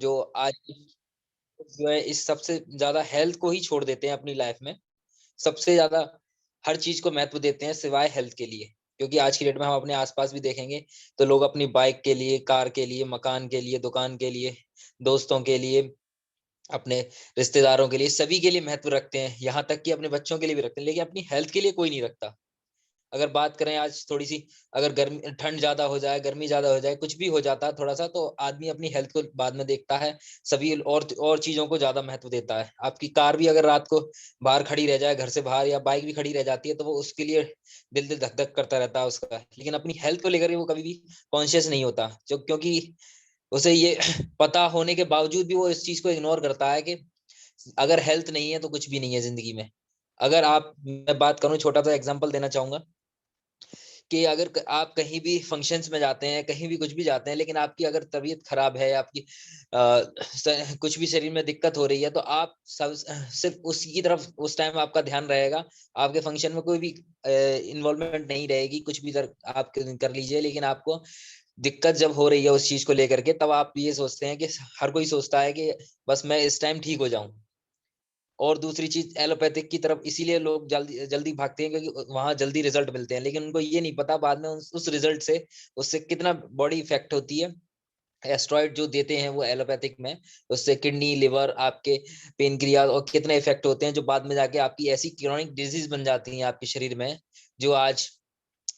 जो आज जो है इस सबसे ज्यादा हेल्थ को ही छोड़ देते हैं अपनी लाइफ में। सबसे ज्यादा हर चीज को महत्व देते हैं सिवाय हेल्थ के लिए। क्योंकि आज की डेट में हम अपने आसपास भी देखेंगे तो लोग अपनी बाइक के लिए, कार के लिए, मकान के लिए, दुकान के लिए, दोस्तों के लिए, अपने रिश्तेदारों के लिए, सभी के लिए महत्व रखते हैं, यहाँ तक कि अपने बच्चों के लिए भी रखते हैं, लेकिन अपनी हेल्थ के लिए कोई नहीं रखता। अगर बात करें आज थोड़ी सी, अगर गर्मी ठंड ज्यादा हो जाए, गर्मी ज्यादा हो जाए, कुछ भी हो जाता है थोड़ा सा, तो आदमी अपनी हेल्थ को बाद में देखता है, सभी और चीजों को ज्यादा महत्व देता है। आपकी कार भी अगर रात को बाहर खड़ी रह जाए, घर से बाहर, या बाइक भी खड़ी रह जाती है, तो वो उसके लिए दिल दिल धक धक करता रहता है उसका, लेकिन अपनी हेल्थ को लेकर वो कभी भी कॉन्शियस नहीं होता, जो क्योंकि उसे ये पता होने के बावजूद भी वो इस चीज को इग्नोर करता है कि अगर हेल्थ नहीं है तो कुछ भी नहीं है जिंदगी में। अगर आप, मैं बात करूं, छोटा सा एग्जांपल देना चाहूंगा कि अगर आप कहीं भी फंक्शंस में जाते हैं, कहीं भी कुछ भी जाते हैं, लेकिन आपकी अगर तबीयत खराब है, आपकी कुछ भी शरीर में दिक्कत हो रही है, तो आप सब सिर्फ उसी की तरफ उस टाइम आपका ध्यान रहेगा। आपके फंक्शन में कोई भी इन्वॉल्वमेंट नहीं रहेगी, कुछ भी आप कर लीजिए, लेकिन आपको दिक्कत जब हो रही है उस चीज को लेकर के, तब आप ये सोचते हैं कि हर कोई सोचता है कि बस मैं इस टाइम ठीक हो जाऊं। और दूसरी चीज एलोपैथिक की तरफ इसीलिए लोग जल्दी जल्दी भागते हैं क्योंकि वहां जल्दी रिजल्ट मिलते हैं, लेकिन उनको ये नहीं पता बाद में उस रिजल्ट से उससे कितना बॉडी इफेक्ट होती है। एस्ट्रॉइड जो देते हैं वो एलोपैथिक में, उससे किडनी, लिवर, आपके पेनक्रियाज और कितने इफेक्ट होते हैं, जो बाद में जाके आपकी ऐसी क्रोनिक डिजीज बन जाती है आपके शरीर में, जो आज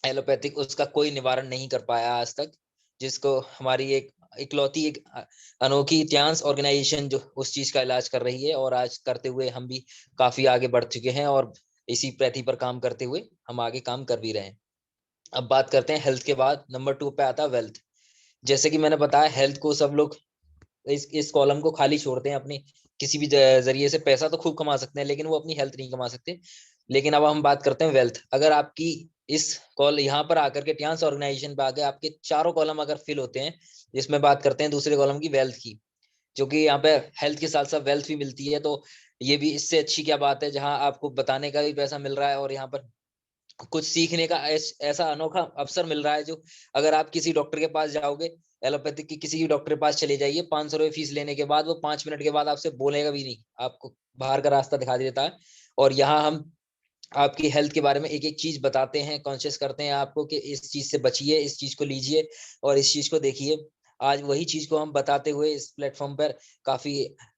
एलोपैथिक उसका कोई निवारण नहीं कर पाया आज तक। जिसको हमारी एक इकलौती एक अनोखी इतिहास ऑर्गेनाइजेशन जो उस चीज का इलाज कर रही है, और आज करते हुए हम भी काफी आगे बढ़ चुके हैं, और इसी प्रति पर काम करते हुए हम आगे काम कर भी रहे हैं। अब बात करते हैं हेल्थ के बाद नंबर 2 पे आता है वेल्थ। जैसे कि मैंने बताया, हेल्थ को सब लोग इस कॉलम को खाली छोड़ते हैं। अपनी किसी भी जरिए से पैसा तो खूब कमा सकते हैं, लेकिन वो अपनी हेल्थ नहीं कमा सकते। लेकिन अब हम बात करते हैं वेल्थ। अगर आपकी इस कॉल यहाँ पर आकर के टियान्स ऑर्गेनाइजेशन पे आके आपके चारों कॉलम अगर फिल होते हैं, जिसमें बात करते हैं दूसरे कॉलम की वेल्थ की, जो कि यहाँ पे हेल्थ के साथ साथ वेल्थ भी मिलती है, तो ये भी इससे अच्छी क्या बात है, जहां आपको बताने का भी पैसा मिल रहा है और यहाँ पर कुछ सीखने का ऐसा अनोखा अवसर मिल रहा है। जो अगर आप किसी डॉक्टर के पास जाओगे, एलोपैथिक की किसी भी डॉक्टर के पास चले जाइए, 500 रुपये फीस लेने के बाद वो 5 मिनट के बाद आपसे बोलेगा भी नहीं, आपको बाहर का रास्ता दिखा देता है। और यहाँ हम आपकी हेल्थ के बारे में एक एक चीज बताते हैं, कॉन्शियस करते हैं आपको कि इस चीज से बचिए, इस चीज को लीजिए और इस चीज को देखिए। आज वही चीज को हम बताते हुए इस प्लेटफॉर्म पर काफी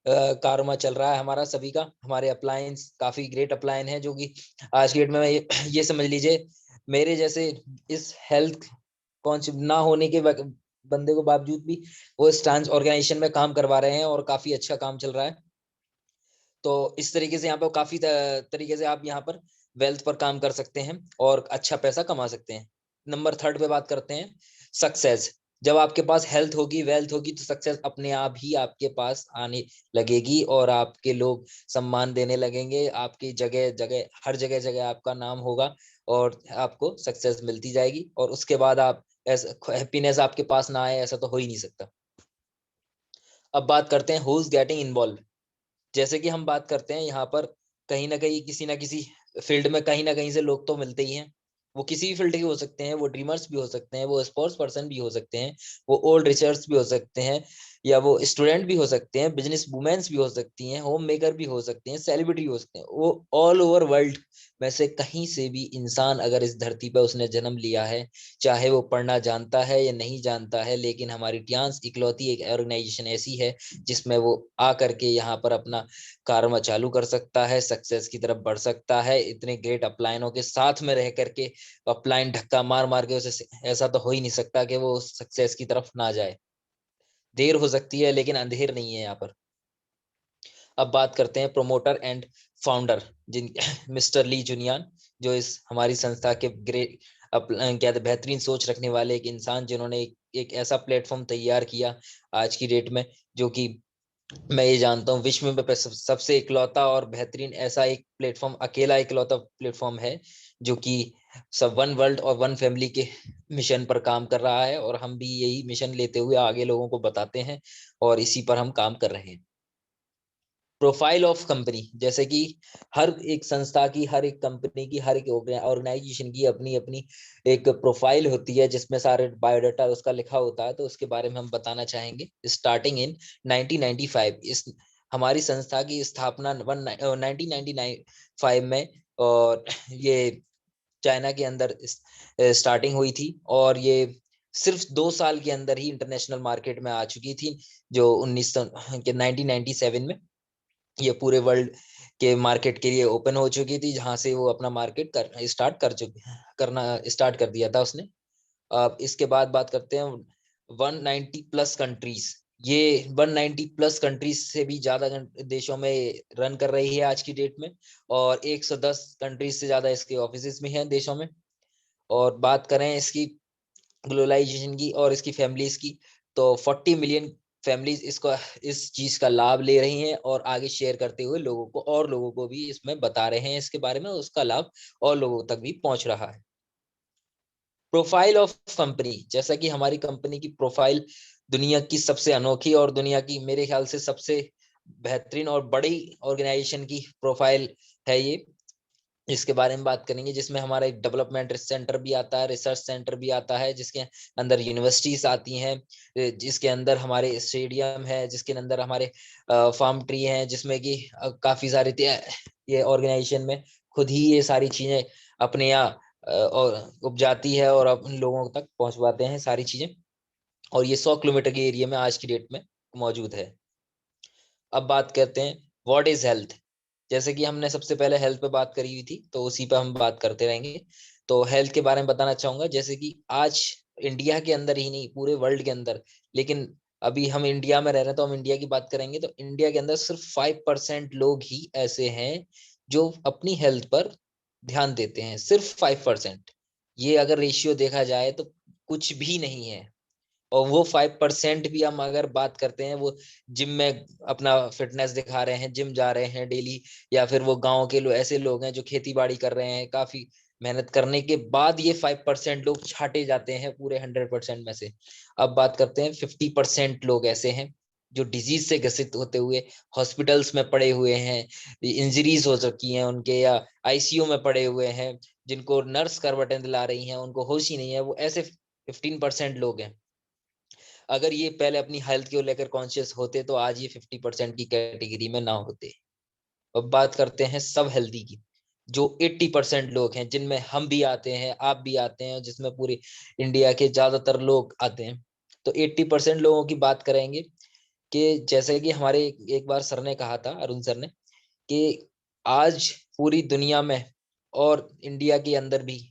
कारोमा चल रहा है हमारा सभी का। हमारे अप्लायंस काफी ग्रेट अप्लायन है, जो कि आज की डेट में ये समझ लीजिए, मेरे जैसे इस हेल्थ कॉन्शियस ना होने के बंदे को बावजूद भी वो इस ट्रांस ऑर्गेनाइजेशन में काम करवा रहे हैं और काफी अच्छा काम चल रहा है। तो इस तरीके से यहाँ पे काफी तरीके से आप यहाँ पर वेल्थ पर काम कर सकते हैं और अच्छा पैसा कमा सकते हैं। नंबर 3 पे बात करते हैं सक्सेस। जब आपके पास हेल्थ होगी, वेल्थ होगी, तो सक्सेस अपने आप ही आपके पास आने लगेगी और आपके लोग सम्मान देने लगेंगे। आपकी जगह जगह, हर जगह जगह आपका नाम होगा और आपको सक्सेस मिलती जाएगी। और उसके बाद आप ऐसा हैप्पीनेस आपके पास ना आए, ऐसा तो हो ही नहीं सकता। अब बात करते हैं हु इज गेटिंग इन्वॉल्व। जैसे कि हम बात करते हैं यहाँ पर, कहीं ना कहीं किसी ना किसी फील्ड में कहीं ना कहीं से लोग तो मिलते ही हैं। वो किसी भी फील्ड के हो सकते हैं, वो ड्रीमर्स भी हो सकते हैं, वो स्पोर्ट्स पर्सन भी हो सकते हैं, वो ओल्ड रिसर्च भी हो सकते हैं, या वो स्टूडेंट भी हो सकते हैं, बिजनेस वुमेन्स भी हो सकती हैं, होम मेकर भी हो सकते हैं, सेलिब्रिटी भी हो सकते हैं। वो ऑल ओवर वर्ल्ड में से कहीं से भी इंसान अगर इस धरती पर उसने जन्म लिया है, चाहे वो पढ़ना जानता है या नहीं जानता है, लेकिन हमारी टियान्स इकलौती एक ऑर्गेनाइजेशन ऐसी है जिसमें वो आ करके यहाँ पर अपना कारवा चालू कर सकता है, सक्सेस की तरफ बढ़ सकता है। इतने ग्रेट अपलायनों के साथ में रह करके अपलाइन धक्का मार मार के उसे, ऐसा तो हो ही नहीं सकता कि वो सक्सेस की तरफ ना जाए। देर हो सकती है लेकिन अंधेर नहीं है यहाँ पर। अब बात करते हैं प्रोमोटर एंड फाउंडर, जिन मिस्टर ली जुनियान, जो इस हमारी संस्था के ग्रेट क्या बेहतरीन सोच रखने वाले एक इंसान, जिन्होंने एक ऐसा प्लेटफॉर्म तैयार किया आज की डेट में, जो कि मैं ये जानता हूँ विश्व में सबसे इकलौता और बेहतरीन ऐसा एक प्लेटफॉर्म, अकेला इकलौता प्लेटफॉर्म है, जो कि सब वन वर्ल्ड और वन फैमिली के मिशन पर काम कर रहा है। और हम भी यही मिशन लेते हुए आगे लोगों को बताते हैं और इसी पर हम काम कर रहे हैं। प्रोफाइल ऑफ कंपनी, जैसे कि हर एक संस्था की, हर एक कंपनी की, हर एक ऑर्गेनाइजेशन की अपनी अपनी एक प्रोफाइल होती है जिसमें सारे बायोडाटा उसका लिखा होता है। तो उसके बारे में हम बताना चाहेंगे। स्टार्टिंग इन 1995, इस हमारी संस्था की स्थापना 1995 में, और ये चाइना के अंदर स्टार्टिंग हुई थी, और ये सिर्फ 2 साल के अंदर ही इंटरनेशनल मार्केट में आ चुकी थी। जो 1997 में ये पूरे वर्ल्ड के मार्केट के लिए ओपन हो चुकी थी, जहां से वो अपना मार्केट करना स्टार्ट कर दिया था उसने। अब इसके बाद बात करते हैं 190 प्लस कंट्रीज। ये 190 प्लस कंट्रीज से भी ज्यादा देशों में रन कर रही है आज की डेट में, और 110 कंट्रीज से ज्यादा इसके ऑफिसेज में हैं देशों में। और बात करें इसकी ग्लोबलाइजेशन की और इसकी फैमिलीज की, तो 40 मिलियन फैमिलीज इस चीज का लाभ ले रही हैं, और आगे शेयर करते हुए लोगों को भी इसमें बता रहे हैं इसके बारे में, उसका लाभ और लोगों तक भी पहुंच रहा है। प्रोफाइल ऑफ कंपनी, जैसा कि हमारी कंपनी की प्रोफाइल दुनिया की सबसे अनोखी और दुनिया की मेरे ख्याल से सबसे बेहतरीन और बड़ी ऑर्गेनाइजेशन की प्रोफाइल है ये, इसके बारे में बात करेंगे। जिसमें हमारा एक डेवलपमेंट सेंटर भी आता है, रिसर्च सेंटर भी आता है, जिसके अंदर यूनिवर्सिटीज आती हैं, जिसके अंदर हमारे स्टेडियम है, जिसके अंदर हमारे फार्म ट्री हैं, जिसमें कि काफी सारे ये ऑर्गेनाइजेशन में खुद ही ये सारी चीजें अपने यहाँ और उपजाती है और अपन लोगों तक पहुंचवाते हैं सारी चीजें। और ये 100 किलोमीटर के एरिया में आज की डेट में मौजूद है। अब बात करते हैं व्हाट इज हेल्थ। जैसे कि हमने सबसे पहले हेल्थ पे बात करी हुई थी, तो उसी पे हम बात करते रहेंगे। तो हेल्थ के बारे में बताना चाहूंगा, जैसे कि आज इंडिया के अंदर ही नहीं, पूरे वर्ल्ड के अंदर, लेकिन अभी हम इंडिया में रह रहे हैं तो हम इंडिया की बात करेंगे, तो इंडिया के अंदर सिर्फ 5% लोग ही ऐसे हैं जो अपनी हेल्थ पर ध्यान देते हैं। सिर्फ 5%। ये अगर रेशियो देखा जाए तो कुछ भी नहीं है। और वो 5% भी हम अगर बात करते हैं, वो जिम में अपना फिटनेस दिखा रहे हैं, जिम जा रहे हैं डेली, या फिर वो गांव के लोग, ऐसे लोग हैं जो खेती बाड़ी कर रहे हैं, काफी मेहनत करने के बाद ये 5% लोग छाटे जाते हैं पूरे 100% में से। अब बात करते हैं 50% लोग ऐसे हैं जो डिजीज से ग्रसित होते हुए हॉस्पिटल्स में पड़े हुए हैं, इंजरीज हो चुकी हैं उनके, या आईसीयू में पड़े हुए हैं, जिनको नर्स करवटें दिला रही हैं, उनको होश ही नहीं है। वो ऐसे 15% लोग हैं। अगर ये पहले अपनी हेल्थ को लेकर कॉन्शियस होते तो आज ये 50% की कैटेगरी में ना होते। अब बात करते हैं सब हेल्दी की, जो 80% लोग हैं, जिनमें हम भी आते हैं, आप भी आते हैं, जिसमें पूरे इंडिया के ज्यादातर लोग आते हैं। तो 80% लोगों की बात करेंगे, कि जैसे कि हमारे एक बार सर ने कहा था, अरुण सर ने, कि आज पूरी दुनिया में और इंडिया के अंदर भी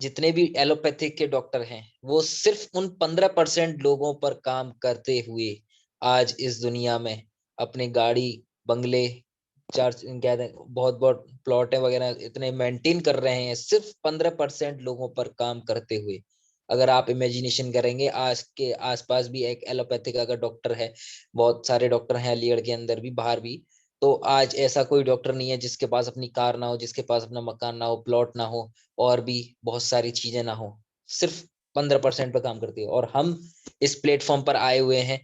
जितने भी एलोपैथिक के डॉक्टर हैं, वो सिर्फ उन 15% लोगों पर काम करते हुए आज इस दुनिया में अपने गाड़ी, बंगले, चार क्या बहुत बहुत प्लॉट वगैरह इतने मेंटेन कर रहे हैं, सिर्फ 15% लोगों पर काम करते हुए। अगर आप इमेजिनेशन करेंगे, आज के आसपास भी एक एलोपैथिक अगर डॉक्टर है, बहुत सारे डॉक्टर हैं अलीगढ़ के अंदर भी, बाहर भी, तो आज ऐसा कोई डॉक्टर नहीं है जिसके पास अपनी कार ना हो, जिसके पास अपना मकान ना हो, प्लॉट ना हो, और भी बहुत सारी चीजें ना हो। सिर्फ 15% पे काम करती है, और हम इस प्लेटफॉर्म पर आए हुए हैं।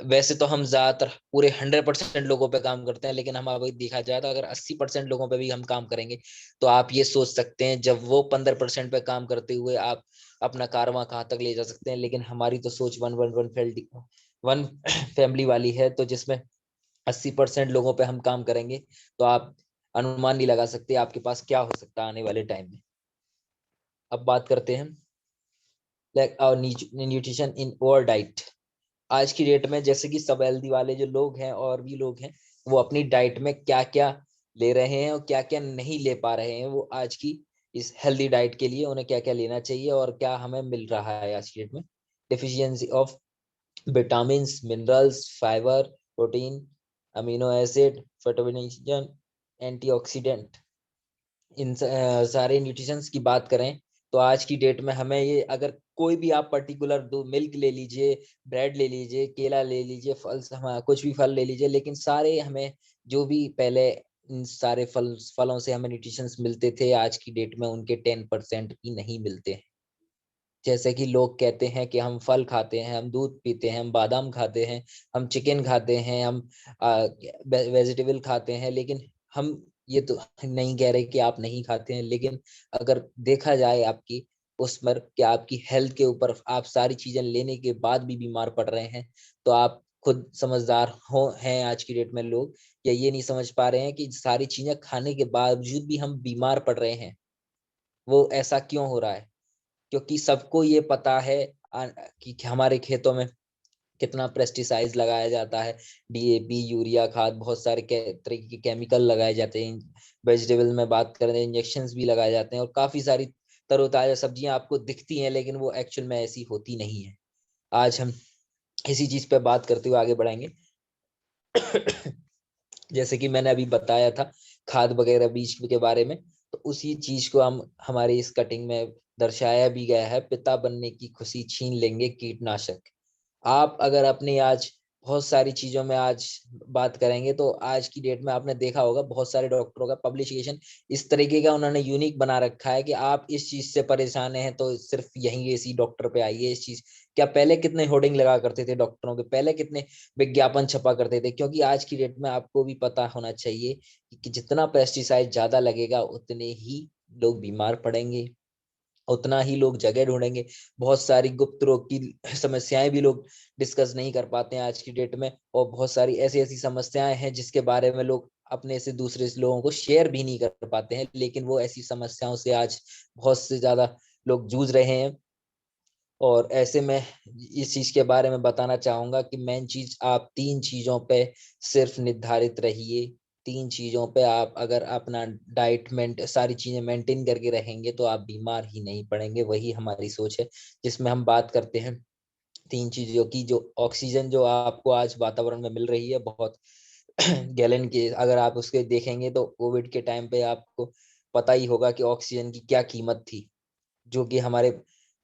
वैसे तो हम ज्यादातर पूरे 100% लोगों पे काम करते हैं, लेकिन हम अभी देखा जाए तो अगर 80% लोगों पे भी हम काम करेंगे, तो आप ये सोच सकते हैं जब वो 15% पे काम करते हुए आप अपना कारवां कहाँ तक ले जा सकते हैं। लेकिन हमारी तो सोच वन फैमिली वाली है, तो जिसमें 80% लोगों पे हम काम करेंगे, तो आप अनुमान नहीं लगा सकते आपके पास क्या हो सकता है आने वाले टाइम में। अब बात करते हैं like nutrition in over diet. आज की डेट में जैसे कि सब हेल्दी वाले जो लोग हैं और भी लोग हैं, वो अपनी डाइट में क्या क्या ले रहे हैं और क्या क्या नहीं ले पा रहे हैं, वो आज की इस हेल्दी डाइट के लिए उन्हें क्या क्या लेना चाहिए और क्या हमें मिल रहा है आज की डेट में। Deficiency of vitamin, minerals, fibre, protein, amino acid, फैटोनिजन, एंटीऑक्सीडेंट, इन सारे न्यूट्रिशंस की बात करें, तो आज की डेट में हमें ये, अगर कोई भी आप पर्टिकुलर दो, मिल्क ले लीजिए, ब्रेड ले लीजिए, केला ले लीजिए, कुछ भी फल ले लीजिए, लेकिन सारे हमें जो भी पहले इन सारे फलों से हमें न्यूट्रिशंस मिलते थे, आज की डेट में उनके 10% भी नहीं मिलते हैं। जैसे कि लोग कहते हैं कि हम फल खाते हैं, हम दूध पीते हैं, हम बादाम खाते हैं, हम चिकन खाते हैं, हम वेजिटेबल खाते हैं, लेकिन हम ये तो नहीं कह रहे कि आप नहीं खाते हैं, लेकिन अगर देखा जाए आपकी उस पर कि आपकी हेल्थ के ऊपर आप सारी चीजें लेने के बाद भी बीमार पड़ रहे हैं, तो आप खुद समझदार हो हैं। आज की डेट में लोग या ये नहीं समझ पा रहे हैं कि सारी चीजें खाने के बावजूद भी हम बीमार पड़ रहे हैं। वो ऐसा क्यों हो रहा है? क्योंकि सबको ये पता है कि हमारे खेतों में कितना पेस्टिसाइड लगाया जाता है, डीएपी, यूरिया खाद, बहुत सारे तरह के केमिकल लगाए जाते हैं। वेजिटेबल में बात करें, इंजेक्शंस भी लगाए जाते हैं, और काफी सारी तरोताजा सब्जियां आपको दिखती हैं, लेकिन वो एक्चुअल में ऐसी होती नहीं है। आज हम इसी चीज पे बात करते हुए आगे बढ़ाएंगे। जैसे कि मैंने अभी बताया था खाद वगैरह बीज के बारे में, तो उसी चीज को हम हमारी इस कटिंग में दर्शाया भी गया है। पिता बनने की खुशी छीन लेंगे कीटनाशक। आप अगर अपनी आज बहुत सारी चीजों में आज बात करेंगे, तो आज की डेट में आपने देखा होगा बहुत सारे डॉक्टरों का पब्लिकेशन इस तरीके का उन्होंने यूनिक बना रखा है कि आप इस चीज से परेशान हैं तो सिर्फ यहीं इसी डॉक्टर पे आइए। इस चीज क्या पहले कितने होर्डिंग लगा करते थे डॉक्टरों के, पहले कितने विज्ञापन छपा करते थे? क्योंकि आज की डेट में आपको भी पता होना चाहिए कि जितना पेस्टिसाइड ज्यादा लगेगा उतने ही लोग बीमार पड़ेंगे, उतना ही लोग जगह ढूंढेंगे। बहुत सारी गुप्त रोग की समस्याएं भी लोग डिस्कस नहीं कर पाते हैं आज की डेट में, और बहुत सारी ऐसी ऐसी समस्याएं हैं जिसके बारे में लोग अपने से दूसरे लोगों को शेयर भी नहीं कर पाते हैं, लेकिन वो ऐसी समस्याओं से आज बहुत से ज्यादा लोग जूझ रहे हैं। और ऐसे में इस चीज के बारे में बताना चाहूंगा कि मेन चीज, आप 3 चीजों पे सिर्फ निर्धारित रहिए। 3 चीजों पे आप अगर अपना डाइट सारी चीजें मेंटेन करके रहेंगे तो आप बीमार ही नहीं पड़ेंगे। वही हमारी सोच है, जिसमें हम बात करते हैं 3 चीजों की। जो ऑक्सीजन जो आपको आज वातावरण में मिल रही है बहुत गैलन के, अगर आप उसके देखेंगे तो कोविड के टाइम पे आपको पता ही होगा कि ऑक्सीजन की क्या कीमत थी, जो कि हमारे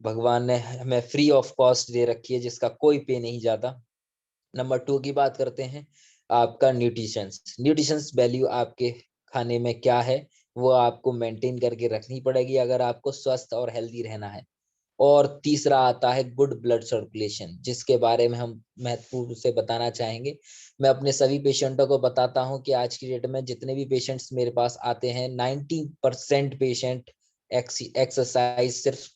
भगवान ने हमें फ्री ऑफ कॉस्ट दे रखी है, जिसका कोई पे नहीं जाता। नंबर 2 की बात करते हैं, आपका न्यूट्रिशंस वैल्यू आपके खाने में क्या है, वो आपको मेंटेन करके रखनी पड़ेगी अगर आपको स्वस्थ और हेल्दी रहना है। और तीसरा आता है गुड ब्लड सर्कुलेशन, जिसके बारे में हम महत्वपूर्ण से बताना चाहेंगे। मैं अपने सभी पेशेंटों को बताता हूं कि आज की डेट में जितने भी पेशेंट्स मेरे पास आते हैं, 90% पेशेंट एक्सरसाइज सिर्फ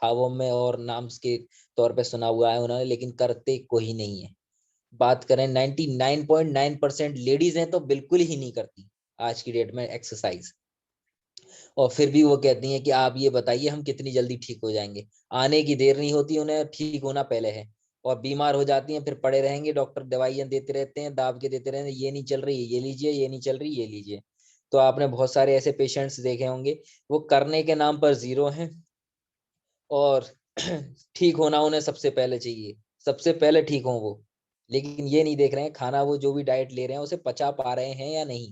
खावों में और नाम के तौर पे सुना हुआ है उन्होंने, लेकिन करते कोई नहीं है। बात करें 99.9% लेडीज हैं तो बिल्कुल ही नहीं करती आज की डेट में एक्सरसाइज, और फिर भी वो कहती हैं कि आप ये बताइए हम कितनी जल्दी ठीक हो जाएंगे। आने की देर नहीं होती उन्हें, ठीक होना पहले है। और बीमार हो जाती हैं, फिर पड़े रहेंगे, डॉक्टर दवाइयां देते रहते हैं, दाब के देते रहते हैं, ये नहीं चल रही ये लीजिए, ये नहीं चल रही ये लीजिए। तो आपने बहुत सारे ऐसे पेशेंट्स देखे होंगे, वो करने के नाम पर जीरो हैं, और ठीक होना उन्हें सबसे पहले चाहिए, सबसे पहले ठीक हो वो। लेकिन ये नहीं देख रहे हैं खाना वो जो भी डाइट ले रहे हैं उसे पचा पा रहे हैं या नहीं,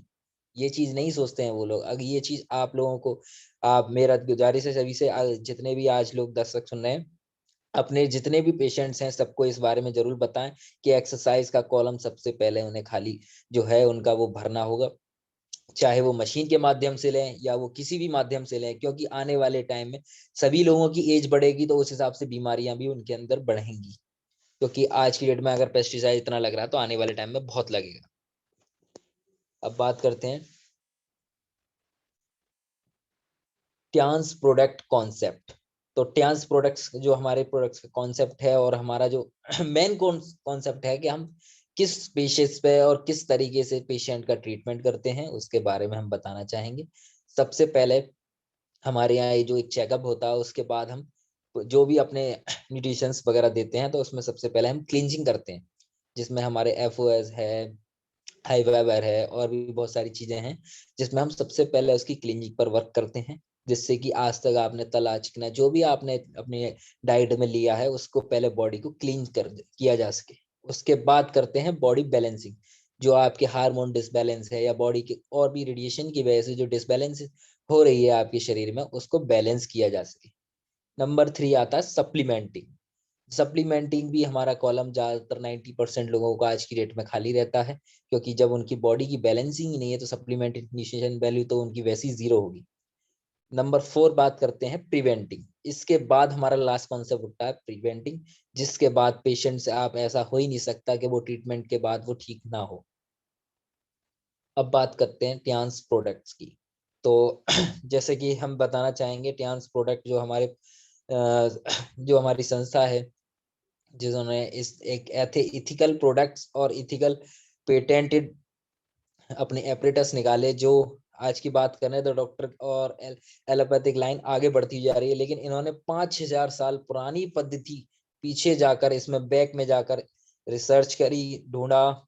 ये चीज नहीं सोचते हैं वो लोग। अगर ये चीज आप लोगों को, आप, मेरा गुजारिश है सभी से, जितने भी आज लोग दर्शक सुन रहे हैं, अपने जितने भी पेशेंट्स हैं सबको इस बारे में जरूर बताएं कि एक्सरसाइज का कॉलम सबसे पहले उन्हें खाली जो है उनका वो भरना होगा, चाहे वो मशीन के माध्यम से लें या वो किसी भी माध्यम से लें। क्योंकि आने वाले टाइम में सभी लोगों की एज बढ़ेगी तो उस हिसाब से बीमारियां भी उनके अंदर बढ़ेंगी, क्योंकि आज की डेट में अगर पेस्टिसाइड इतना लग रहा है तो आने वाले टाइम में बहुत लगेगा। अब बात करते हैं ट्रांस प्रोडक्ट कॉन्सेप्ट। तो ट्रांस प्रोडक्ट्स जो हमारे प्रोडक्ट्स का कॉन्सेप्ट है, और हमारा जो मेन कॉन्सेप्ट है कि हम किस पेशेंट पे और किस तरीके से पेशेंट का ट्रीटमेंट करते हैं, उसके बारे में हम बताना चाहेंगे। सबसे पहले हमारे यहाँ ये जो एक चेकअप होता है, उसके बाद हम जो भी अपने न्यूट्रिशंस वगैरह देते हैं, तो उसमें सबसे पहले हम क्लींजिंग करते हैं, जिसमें हमारे एफओएस है, हाइवावर है, और भी बहुत सारी चीजें हैं, जिसमें हम सबसे पहले उसकी क्लींजिंग पर वर्क करते हैं, जिससे कि आज तक आपने तला चिकना जो भी आपने अपनी डाइट में लिया है उसको पहले बॉडी को क्लीन कर किया जा सके। उसके बाद करते हैं बॉडी बैलेंसिंग, जो आपके हार्मोन डिसबैलेंस है या बॉडी के और भी रेडिएशन की वजह से जो डिसबैलेंस हो रही है आपके शरीर में, उसको बैलेंस किया जा सके। नंबर 3 आता है सप्लीमेंटिंग। सप्लीमेंटिंग भी हमारा कॉलम ज्यादातर 90% लोगों का आज की डेट में खाली रहता है, क्योंकि जब उनकी बॉडी की बैलेंसिंग ही नहीं है तो सप्लीमेंट न्यूट्रिशन वैल्यू तो उनकी वैसी जीरो होगी। नंबर 4 बात करते हैं प्रिवेंटिंग। इसके बाद हमारा लास्ट कॉन्सेप्ट उठता है प्रिवेंटिंग, जिसके बाद पेशेंट से आप ऐसा हो ही नहीं सकता कि वो ट्रीटमेंट के बाद वो ठीक ना हो। अब बात करते हैं टियान्स प्रोडक्ट्स की। तो जैसे कि हम बताना चाहेंगे टियान्स प्रोडक्ट जो हमारी संस्था है, जिन्होंने इस एक इथिकल प्रोडक्ट्स और इथिकल पेटेंटेड अपने एपरेटस निकाले। जो आज की बात करें तो डॉक्टर और एलोपैथिक लाइन आगे बढ़ती जा रही है, लेकिन इन्होंने 5000 साल पुरानी पद्धति पीछे जाकर इसमें बैक में जाकर रिसर्च करी, ढूंढा,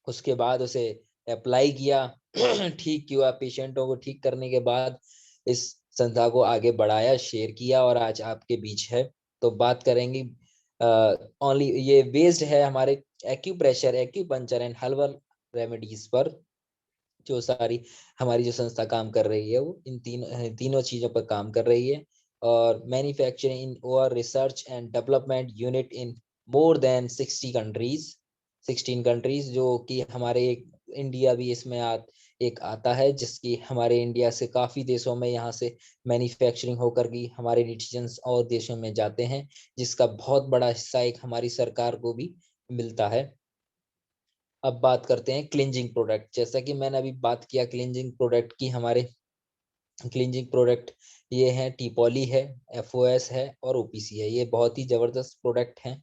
उसके बाद उसे अप्लाई किया, ठीक किया, पेशेंटों को ठीक करने के बाद इस संस्था को आगे बढ़ाया, शेयर किया और आज आपके बीच है। तो बात करेंगे ओनली ये बेस्ड है हमारे acupressure, acupuncture and herbal remedies पर। जो सारी हमारी जो संस्था काम कर रही है वो इन तीनों चीजों पर काम कर रही है। और मैन्युफैक्चरिंग इन और research and development unit in more than 16 countries, जो कि हमारे इंडिया भी इसमें एक आता है, जिसकी हमारे इंडिया से काफी देशों में यहाँ से मैन्युफैक्चरिंग होकर की हमारे डिसीजंस और देशों में जाते हैं, जिसका बहुत बड़ा हिस्सा एक हमारी सरकार को भी मिलता है। अब बात करते हैं क्लींजिंग प्रोडक्ट। जैसा कि मैंने अभी बात किया क्लींजिंग प्रोडक्ट की, हमारे क्लींजिंग प्रोडक्ट ये हैं, टीपॉली है, एफओएस है और ओपीसी है। ये बहुत ही जबरदस्त प्रोडक्ट हैं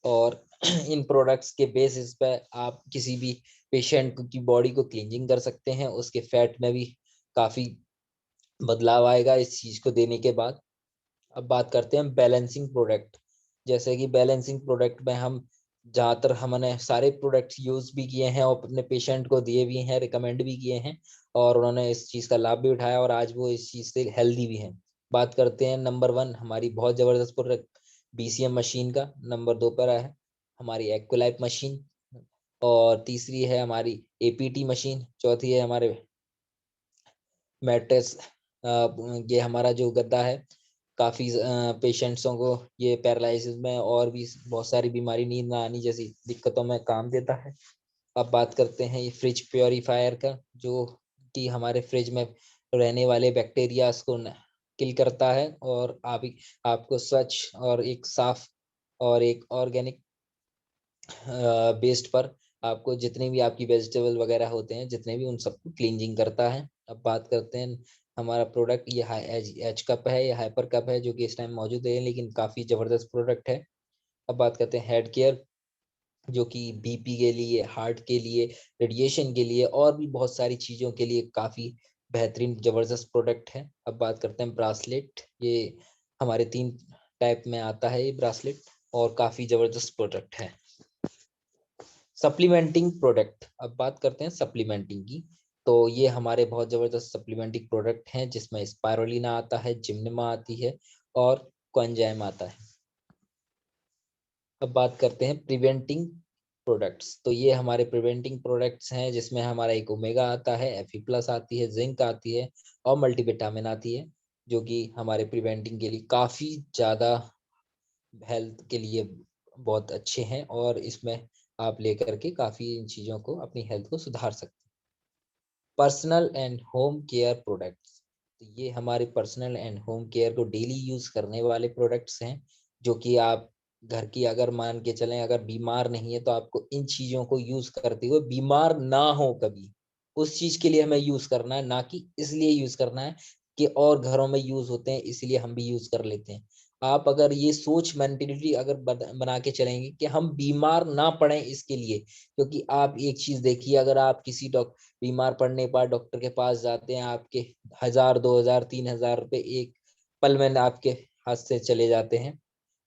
और इन प्रोडक्ट्स के बेसिस पे आप किसी भी पेशेंट की बॉडी को क्लींजिंग कर सकते हैं, उसके फैट में भी काफी बदलाव आएगा इस चीज को देने के बाद। अब बात करते हैं बैलेंसिंग प्रोडक्ट। जैसे कि बैलेंसिंग प्रोडक्ट में हम ज्यादातर हमने सारे प्रोडक्ट्स यूज भी किए हैं और अपने पेशेंट को दिए भी हैं, रिकमेंड भी किए हैं और उन्होंने इस चीज का लाभ भी उठाया और आज वो इस चीज से हेल्दी भी हैं। बात करते हैं नंबर 1 हमारी बहुत जबरदस्त प्रोडक्ट बीसीएम मशीन का। नंबर 2 पर है हमारी एक्वालाइफ मशीन और तीसरी है हमारी एपीटी मशीन। चौथी है हमारे मैट्रेस। ये हमारा जो गद्दा है, काफी पेशेंट्सों को ये पैरालिसिस में और भी बहुत सारी बीमारी, नींद ना आनी जैसी दिक्कतों में काम देता है। अब बात करते हैं ये फ्रिज प्योरीफायर का, जो कि हमारे फ्रिज में रहने वाले बैक्टीरियाज को किल करता है और आपको स्वच्छ और एक साफ और एक ऑर्गेनिक बेस्ड पर आपको जितने भी आपकी वेजिटेबल वगैरह होते हैं, जितने भी, उन सबको क्लींजिंग करता है। अब बात करते हैं हमारा प्रोडक्ट, ये हाई एच कप है, ये हाइपर कप है, जो कि इस टाइम मौजूद है लेकिन काफी जबरदस्त प्रोडक्ट है। अब बात करते हैं हेड केयर, जो कि बीपी के लिए, हार्ट के लिए, रेडिएशन के लिए और भी बहुत सारी चीजों के लिए काफी बेहतरीन जबरदस्त प्रोडक्ट है। अब बात करते हैं ब्रासलेट। ये हमारे 3 टाइप में आता है ये ब्रासलेट और काफी जबरदस्त प्रोडक्ट है। सप्लीमेंटिंग प्रोडक्ट, अब बात करते हैं सप्लीमेंटिंग की। तो ये हमारे बहुत जबरदस्त सप्लीमेंटिंग प्रोडक्ट हैं, जिसमें स्पायरुलिना आता है, जिम्निमा आती है और कोएंजाइम आता है। अब बात करते हैं प्रिवेंटिंग प्रोडक्ट्स। तो ये हमारे प्रिवेंटिंग प्रोडक्ट्स हैं, जिसमें हमारा एक ओमेगा आता है, एफई प्लस आती है, जिंक आती है और मल्टीविटामिन आती है, जो कि हमारे प्रिवेंटिंग के लिए काफी ज्यादा हेल्थ के लिए बहुत अच्छे हैं और इसमें आप लेकर के काफी इन चीजों को, अपनी हेल्थ को सुधार सकते हैं। Personal and home care products, तो ये हमारे पर्सनल एंड होम केयर को डेली यूज करने वाले प्रोडक्ट्स हैं, जो कि आप घर की, अगर मान के चलें, अगर बीमार नहीं है तो आपको इन चीजों को यूज करते हुए बीमार ना हो कभी, उस चीज के लिए हमें यूज करना है, ना कि इसलिए यूज करना है कि और घरों में यूज होते हैं इसलिए हम भी यूज कर लेते हैं। आप अगर ये सोच मेंटेलिटी अगर बना के चलेंगे कि हम बीमार ना पड़े इसके लिए, क्योंकि आप एक चीज देखिए, अगर आप किसी बीमार पड़ने पर डॉक्टर के पास जाते हैं, आपके 1000, 2000, 3000 रुपए एक पल में आपके हाथ से चले जाते हैं।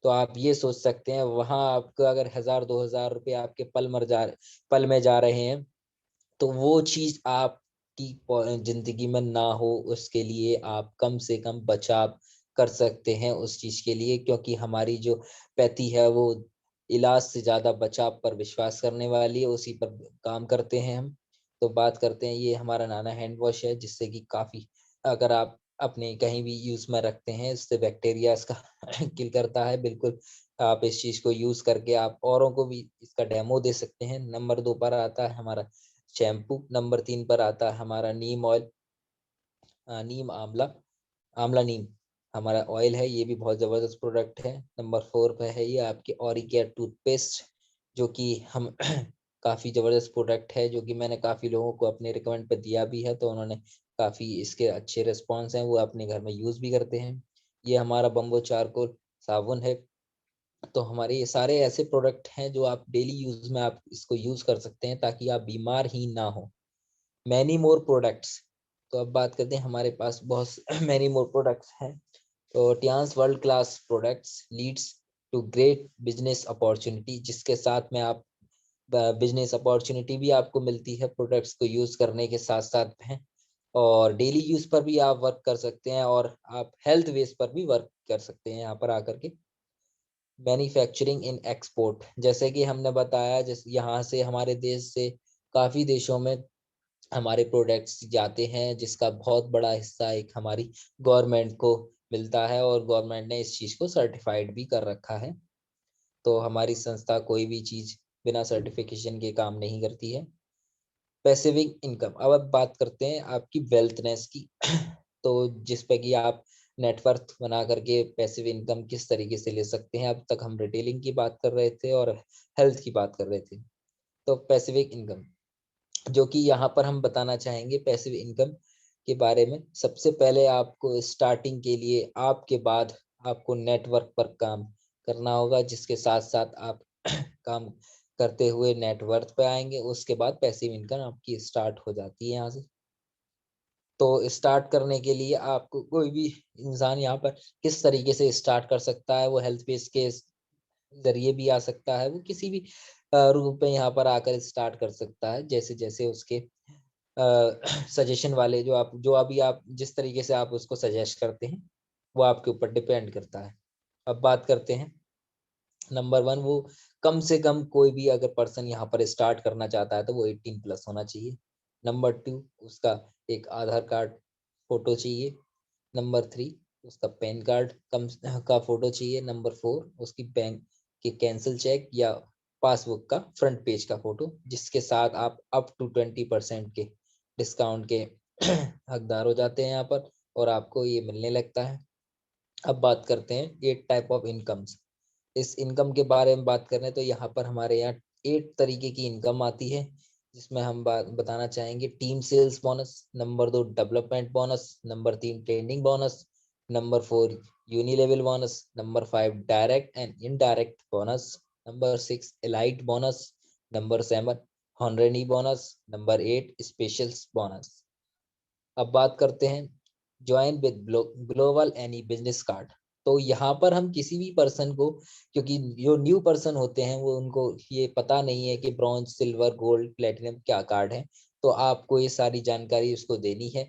तो आप ये सोच सकते हैं वहां आपको अगर 1000, 2000 रुपए आपके पल में जा रहे हैं, तो वो चीज आपकी जिंदगी में ना हो, उसके लिए आप कम से कम बचाव कर सकते हैं उस चीज के लिए, क्योंकि हमारी जो पैथी है वो इलाज से ज्यादा बचाव पर विश्वास करने वाली है, उसी पर काम करते हैं हम। तो बात करते हैं, ये हमारा नाना हैंड वॉश है, जिससे कि काफी, अगर आप अपने कहीं भी यूज में रखते हैं, इससे बैक्टीरिया इसका किल करता है बिल्कुल। आप इस चीज को यूज करके आप औरों को भी इसका डेमो दे सकते हैं। नंबर 2 पर आता है हमारा शैम्पू। नंबर 3 पर आता है हमारा नीम ऑयल, नीम आंवला, आंवला नीम। हमारा ऑयल है, ये भी बहुत ज़बरदस्त प्रोडक्ट है। नंबर 4 पे है ये आपकी ऑरिकेयर टूथपेस्ट, जो कि हम काफ़ी ज़बरदस्त प्रोडक्ट है, जो कि मैंने काफ़ी लोगों को अपने रिकमेंड पे दिया भी है, तो उन्होंने काफ़ी इसके अच्छे रिस्पॉन्स हैं, वो अपने घर में यूज़ भी करते हैं। ये हमारा बम्बो चारकोल साबुन है। तो हमारे ये सारे ऐसे प्रोडक्ट हैं जो आप डेली यूज़ में आप इसको यूज़ कर सकते हैं, ताकि आप बीमार ही ना हो। मैनी मोर प्रोडक्ट्स, तो अब बात करते हैं, हमारे पास बहुत मैनी मोर प्रोडक्ट्स हैं। तो Tiens world class products leads to great business opportunity, जिसके साथ में आप बिजनेस अपॉर्चुनिटी भी आपको मिलती है प्रोडक्ट्स को यूज़ करने के साथ साथ में। और डेली यूज़ पर भी आप वर्क कर सकते हैं, और आप हेल्थ बेस पर भी वर्क कर सकते हैं यहाँ पर आकर के। मैन्युफैक्चरिंग इन एक्सपोर्ट, जैसे कि हमने बताया, जैसे यहाँ से हमारे देश से काफ़ी देशों में हमारे प्रोडक्ट्स जाते हैं, जिसका बहुत बड़ा हिस्सा एक हमारी गवर्नमेंट को मिलता है, और गवर्नमेंट ने इस चीज़ को सर्टिफाइड भी कर रखा है। तो हमारी संस्था कोई भी चीज़ बिना सर्टिफिकेशन के काम नहीं करती है। पैसिविक इनकम, अब बात करते हैं आपकी वेल्थनेस की। तो जिस पे कि आप नेटवर्थ बना करके पैसिव इनकम किस तरीके से ले सकते हैं। अब तक हम रिटेलिंग की बात कर रहे थे और हेल्थ की बात कर रहे थे। तो पैसिविक इनकम, जो कि यहाँ पर हम बताना चाहेंगे पैसिव इनकम के बारे में। सबसे पहले आपको स्टार्टिंग के लिए आपके बाद आपको नेटवर्क पर काम करना होगा, जिसके साथ साथ आप काम करते हुए नेटवर्थ पे आएंगे। उसके बाद पैसिव इनकम आपकी स्टार्ट हो जाती है यहाँ से। तो स्टार्ट करने के लिए आपको कोई भी इंसान यहाँ पर किस तरीके से स्टार्ट कर सकता है, वो हेल्थ बेस के जरिए भी आ सकता है, वो किसी भी रूप में यहाँ पर आकर स्टार्ट कर सकता है, जैसे जैसे उसके सजेशन वाले जो अभी आप जिस तरीके से आप उसको सजेस्ट करते हैं, वो आपके ऊपर डिपेंड करता है। अब बात करते हैं नंबर 1, वो कम से कम कोई भी अगर पर्सन यहाँ पर स्टार्ट करना चाहता है तो वो 18 प्लस होना चाहिए। नंबर 2, उसका एक आधार कार्ड फोटो चाहिए। नंबर 3, उसका पैन कार्ड कम का फोटो चाहिए। नंबर 4, उसकी बैंक के कैंसिल चेक या पासबुक का फ्रंट पेज का फोटो, जिसके साथ आप अप टू 20% के डिस्काउंट के हकदार हो जाते हैं यहाँ पर, और आपको ये मिलने लगता है। अब बात करते हैं 8 टाइप ऑफ इनकम्स। इस इनकम के बारे में बात करें तो यहाँ पर हमारे यहाँ 8 तरीके की इनकम आती है, जिसमें हम बात बताना चाहेंगे team sales bonus, number 2 development bonus, number 3 training bonus, number 4 uni level bonus, number 5 direct and indirect bonus, number 6 elite bonus, number 7 honorary bonus, number 8 special bonus. अब बात करते हैं join with global any business card. तो यहाँ पर हम किसी भी पर्सन को, क्योंकि जो न्यू पर्सन होते हैं वो उनको ये पता नहीं है कि ब्रॉन्ज सिल्वर गोल्ड प्लेटिनम क्या कार्ड है, तो आपको ये सारी जानकारी उसको देनी है।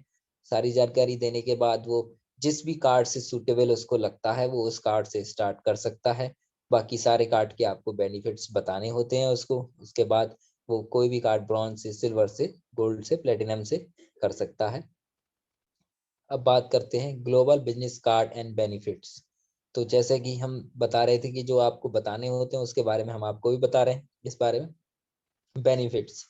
सारी जानकारी देने के बाद वो जिस भी कार्ड से सूटेबल उसको लगता है वो उस कार्ड से स्टार्ट कर सकता है। बाकी सारे कार्ड के आपको बेनिफिट्स बताने होते हैं उसको। उसके बाद वो कोई भी कार्ड ब्रॉन्ज से, सिल्वर से, गोल्ड से, प्लेटिनम से कर सकता है। अब बात करते हैं global business card and benefits. तो जैसे कि हम बता रहे थे कि जो आपको बताने होते हैं उसके बारे में हम आपको भी बता रहे हैं इस बारे में। बेनिफिट्स,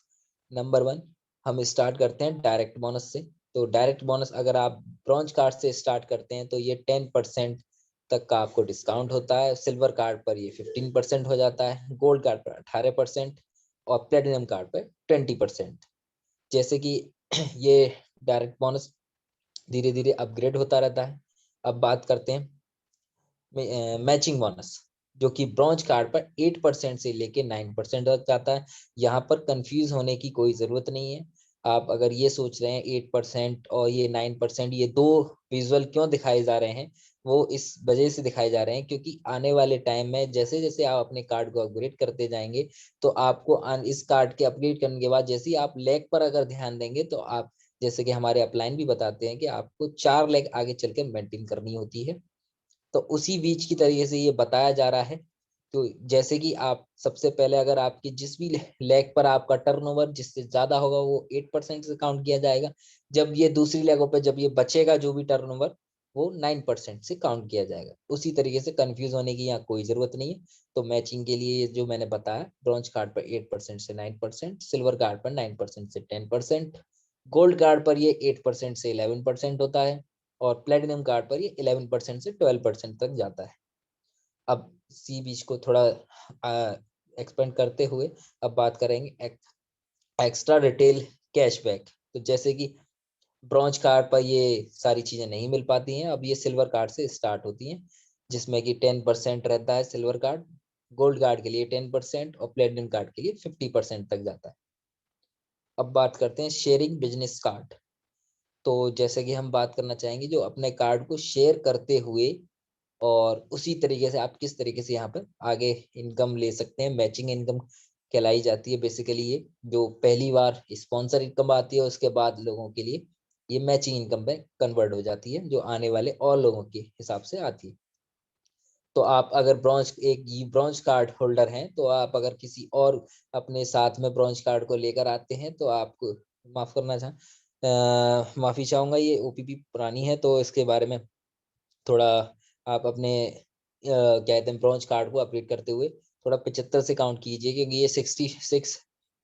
नंबर 1, हम स्टार्ट करते हैं डायरेक्ट बोनस से। तो डायरेक्ट बोनस अगर आप ब्रॉन्ज कार्ड से स्टार्ट करते हैं तो ये 10% तक का आपको डिस्काउंट होता है। सिल्वर कार्ड पर ये 15% हो जाता है, गोल्ड कार्ड पर 18% और प्लेटिनम कार्ड पर 20%। जैसे कि ये डायरेक्ट बोनस धीरे धीरे अपग्रेड होता रहता है। अब बात करते हैं मैचिंग बोनस, जो कि ब्रॉन्ज कार्ड पर 8% से लेके 9% तक जाता है। यहाँ पर कंफ्यूज होने की कोई जरूरत नहीं है। आप अगर ये सोच रहे हैं 8% और ये 9%, ये दो विजुअल क्यों दिखाए जा रहे हैं, वो इस वजह से दिखाए जा रहे हैं क्योंकि आने वाले टाइम में जैसे जैसे आप अपने कार्ड को अपग्रेड करते जाएंगे, तो आपको इस कार्ड के अपग्रेड करने के बाद जैसे ही आप लेग पर अगर ध्यान देंगे, तो आप, जैसे कि हमारे अपलाइन भी बताते हैं कि आपको 4 लेग आगे चल के मेंटेन करनी होती है। तो उसी बीच की तरीके से ये बताया जा रहा है। तो जैसे कि आप सबसे पहले अगर आपकी जिस भी लेग पर आपका टर्नओवर जिससे ज्यादा होगा वो 8% से काउंट किया जाएगा। जब ये दूसरी लेगों पे जब ये बचेगा जो भी टर्नओवर, वो 9% से काउंट किया जाएगा। उसी तरीके से कंफ्यूज होने की यहाँ कोई जरूरत नहीं है। तो मैचिंग के लिए जो मैंने बताया, ब्रॉन्ज कार्ड पर 8% से 9%, सिल्वर कार्ड पर 9% से 10%, गोल्ड कार्ड पर ये 8% से 11% होता है, और प्लेटिनम कार्ड पर ये 11% से 12% तक जाता है। अब सी बीच को थोड़ा एक्सपेंड करते हुए अब बात करेंगे एक्स्ट्रा रिटेल कैशबैक। तो जैसे कि ब्रॉन्ज कार्ड पर ये सारी चीजें नहीं मिल पाती हैं, अब ये सिल्वर कार्ड से स्टार्ट होती हैं, जिसमें कि 10% रहता है सिल्वर कार्ड, गोल्ड कार्ड के लिए 10% और प्लेटिनम कार्ड के लिए 50% तक जाता है। अब बात करते हैं शेयरिंग बिजनेस कार्ड। तो जैसे कि हम बात करना चाहेंगे जो अपने कार्ड को शेयर करते हुए और उसी तरीके से आप किस तरीके से यहाँ पर आगे इनकम ले सकते हैं, मैचिंग इनकम कहलाई जाती है बेसिकली। ये जो पहली बार स्पॉन्सर इनकम आती है उसके बाद लोगों के लिए ये मैचिंग इनकम में कन्वर्ट हो जाती है, जो आने वाले और लोगों के हिसाब से आती है। तो आप अगर ब्रॉन्ज कार्ड होल्डर हैं तो आप अगर किसी और अपने साथ में ब्रॉन्ज कार्ड को लेकर आते हैं तो आपको माफी चाहूंगा, ये ओपीपी पुरानी है तो इसके बारे में थोड़ा आप अपने कहते हैं ब्रॉन्ज कार्ड को अपडेट करते हुए थोड़ा 75 से काउंट कीजिए, क्योंकि ये 66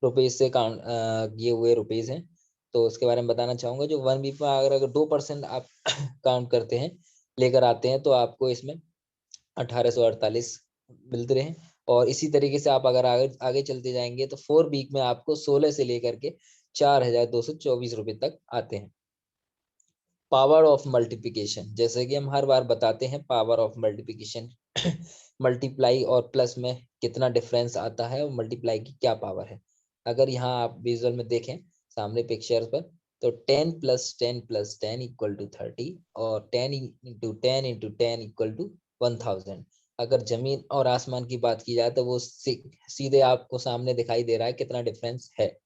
रुपीज से काउंट किए हुए रुपीज हैं। तो उसके बारे में बताना चाहूंगा, जो 1 वीक में अगर 2% आप काउंट करते हैं लेकर आते हैं तो आपको इसमें 1848 मिलते रहे। और इसी तरीके से आप अगर आगे आगे चलते जाएंगे तो 4 वीक में आपको 16 से लेकर के 4224 रुपये तक आते हैं। पावर ऑफ मल्टीप्लिकेशन, जैसे कि हम हर बार बताते हैं पावर ऑफ मल्टीप्लिकेशन मल्टीप्लाई और प्लस में कितना डिफरेंस आता है और मल्टीप्लाई की क्या पावर है। अगर यहाँ आप विजुअल में देखें सामने पिक्चर पर, तो 10 + 10 + 10 = 30 और 10 × 10 × 10 = 1000। अगर जमीन और आसमान की बात की जाए तो वो सीधे आपको सामने दिखाई दे रहा है कितना डिफरेंस है।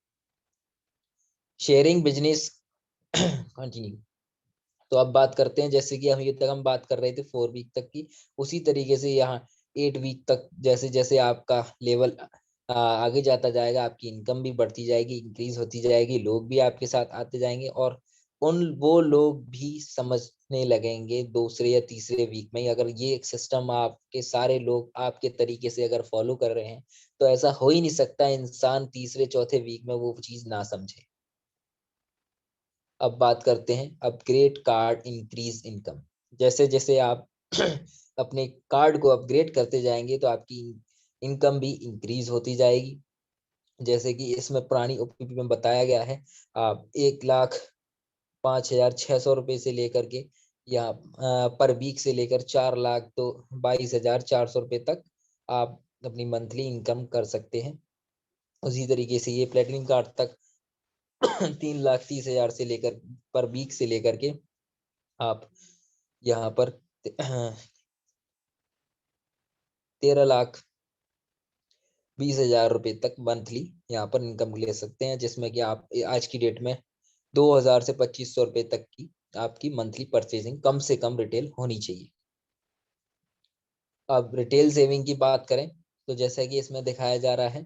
Sharing business continue. तो अब बात करते हैं, जैसे कि हम बात कर रहे थे 4 वीक तक की, उसी तरीके से यहाँ 8 वीक तक जैसे जैसे आपका लेवल आगे जाता जाएगा, आपकी इनकम भी बढ़ती जाएगी, इंक्रीज होती जाएगी, लोग भी आपके साथ आते जाएंगे और वो लोग भी समझने लगेंगे दूसरे या तीसरे वीक में ही। अगर ये सिस्टम आपके सारे लोग आपके तरीके से अगर फॉलो कर रहे हैं तो ऐसा हो ही नहीं सकता इंसान तीसरे चौथे वीक में वो चीज ना समझे। अब बात करते हैं अपग्रेड कार्ड इंक्रीज इनकम। जैसे जैसे आप अपने कार्ड को अपग्रेड करते जाएंगे तो आपकी इनकम भी इंक्रीज होती जाएगी। जैसे कि इसमें पुरानी ओपीपी में बताया गया है, आप 1,05,600 रुपये से लेकर के या पर वीक से लेकर 4,00,000 तो 22,400 रुपये तक आप अपनी मंथली इनकम कर सकते हैं। उसी तरीके से ये प्लेटिनम कार्ड तक 3,30,000 से लेकर पर वीक से लेकर के आप यहाँ पर 13,20,000 रुपये तक मंथली यहाँ पर इनकम ले सकते हैं, जिसमें कि आप आज की डेट में 2,000 से 2,500 रुपये तक की आपकी मंथली परचेजिंग कम से कम रिटेल होनी चाहिए। अब रिटेल सेविंग की बात करें तो जैसा कि इसमें दिखाया जा रहा है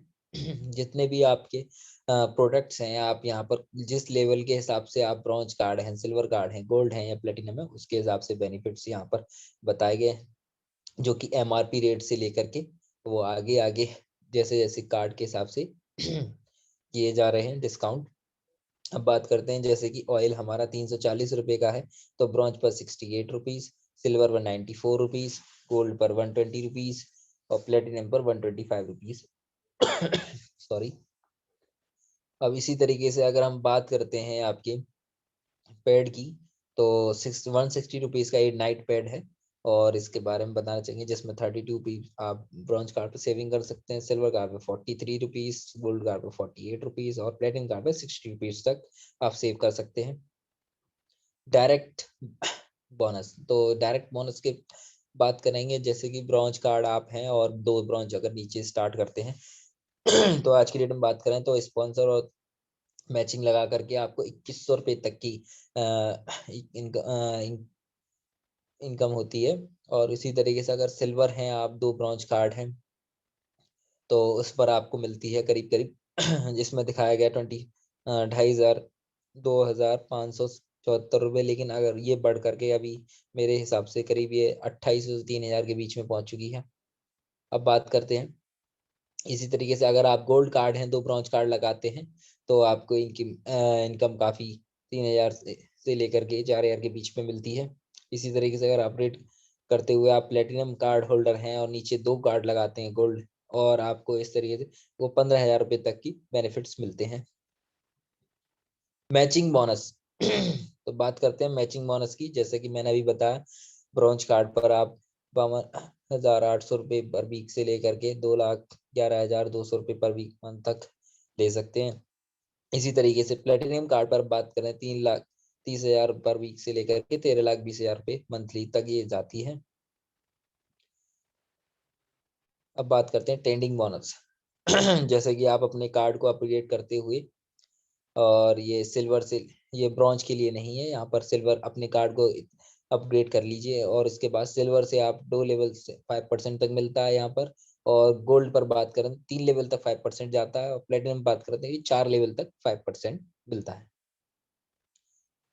जितने भी आपके प्रोडक्ट्स हैं, आप यहाँ पर जिस लेवल के हिसाब से आप ब्रॉन्ज कार्ड हैं, सिल्वर कार्ड हैं, गोल्ड हैं या प्लेटिनम है, उसके हिसाब से बेनिफिट्स यहाँ पर बताए गए हैं, जो कि एमआरपी रेट से लेकर के वो आगे आगे जैसे जैसे कार्ड के हिसाब से किए जा रहे हैं डिस्काउंट। अब बात करते हैं, जैसे कि ऑयल हमारा 340 रुपये का है तो ब्रॉन्ज पर 68 रुपीज, सिल्वर पर 94 रुपीज, गोल्ड पर 120 रुपीज और प्लेटिनम पर 125 रुपीज सॉरी। अब इसी तरीके से अगर हम बात करते हैं आपके पैड की, तो 160 रुपीज का ये नाइट पैड है और इसके बारे में बताना चाहिए, जिसमें 32 रुपीज आप ब्रॉन्ज कार्ड पे सेविंग कर सकते हैं, सिल्वर कार्ड पे 43 रुपीज, गोल्ड कार्ड पे 48 रुपीज और प्लेटिनम कार्ड पे 60 रुपीज तक आप सेव कर सकते हैं। डायरेक्ट बोनस, तो डायरेक्ट बोनस की बात करेंगे, जैसे कि ब्रॉन्ज कार्ड आप हैं और 2 ब्रॉन्ज अगर नीचे स्टार्ट करते हैं तो आज की डेट में बात करें तो स्पॉन्सर और मैचिंग लगा करके आपको 2,100 रुपये तक की इनकम होती है। और इसी तरीके से अगर सिल्वर हैं आप, 2 ब्रॉन्ज कार्ड हैं, तो उस पर आपको मिलती है करीब करीब जिसमें दिखाया गया 2,500 2,574 रुपये, लेकिन अगर ये बढ़ करके अभी मेरे हिसाब से करीब ये 2,800 से 3,000 के बीच में पहुंच चुकी है। अब बात करते हैं, इसी तरीके से अगर आप गोल्ड कार्ड हैं, 2 ब्रॉन्ज कार्ड लगाते हैं तो आपको इनकी इनकम काफी 3,000 से लेकर के 4,000 के बीच में मिलती है। इसी तरीके से अगर अपग्रेड करते हुए आप प्लेटिनम कार्ड होल्डर हैं और नीचे 2 कार्ड लगाते हैं गोल्ड, और आपको इस तरीके से वो 15,000 रुपये तक की बेनिफिट्स मिलते हैं। मैचिंग बोनस तो बात करते हैं मैचिंग बोनस की। जैसे कि मैंने अभी बताया, ब्रॉन्ज कार्ड पर आप 52,800 रुपये पर वीक से लेकर के 2,11,200 रुपये पर वीक मंथ तक ले सकते हैं। इसी तरीके से प्लेटिनियम कार्ड पर बात करें 3,30,000 पर वीक से लेकर के 13,20,000 रुपये मंथली तक ये जाती है। अब बात करते हैं ट्रेंडिंग बोनस जैसे कि आप अपने कार्ड को अपग्रेड करते हुए, और ये सिल्वर से, ये ब्रॉन्ज के लिए नहीं है, यहाँ पर सिल्वर अपने कार्ड को अपग्रेड कर लीजिए और इसके बाद सिल्वर से आप 2 लेवल से 5% तक मिलता है यहाँ पर, और गोल्ड पर बात करें 3 लेवल तक 5% जाता है, और प्लेटिनम बात करते हैं 4 लेवल तक 5% मिलता है।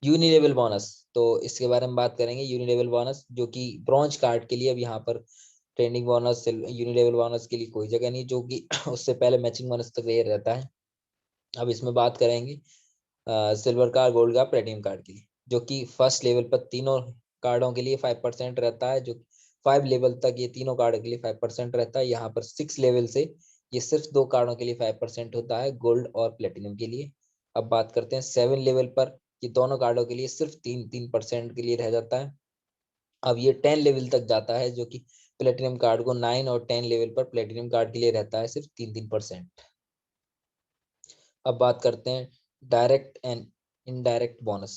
यूनि लेवल बोनस, तो इसके बारे में बात करेंगे। यूनि लेवल बोनस जो कि ब्रॉन्ज कार्ड के लिए अब यहाँ पर trending bonus, uni level bonus के लिए कोई जगह नहीं, जो कि उससे पहले मैचिंग बोनस तक ये रहता है। अब इसमें बात करेंगे silver card, gold card, platinum card के लिए, जो कि फर्स्ट लेवल पर तीनों कार्डों के लिए 5% रहता है। जो 5 लेवल तक ये तीनों कार्डों के लिए 5% रहता है। यहाँ पर 6 लेवल से ये सिर्फ 2 कार्डों के लिए 5% होता है, गोल्ड और प्लेटिनम के लिए। अब बात करते हैं 7 लेवल पर, ये दोनों कार्डों के लिए सिर्फ 3% के लिए रह जाता है। अब ये 10 लेवल तक जाता है, जो कि प्लेटिनम कार्ड को 9 और 10 लेवल पर प्लेटिनम कार्ड के लिए रहता है सिर्फ 3%। अब बात करते हैं direct and indirect bonus.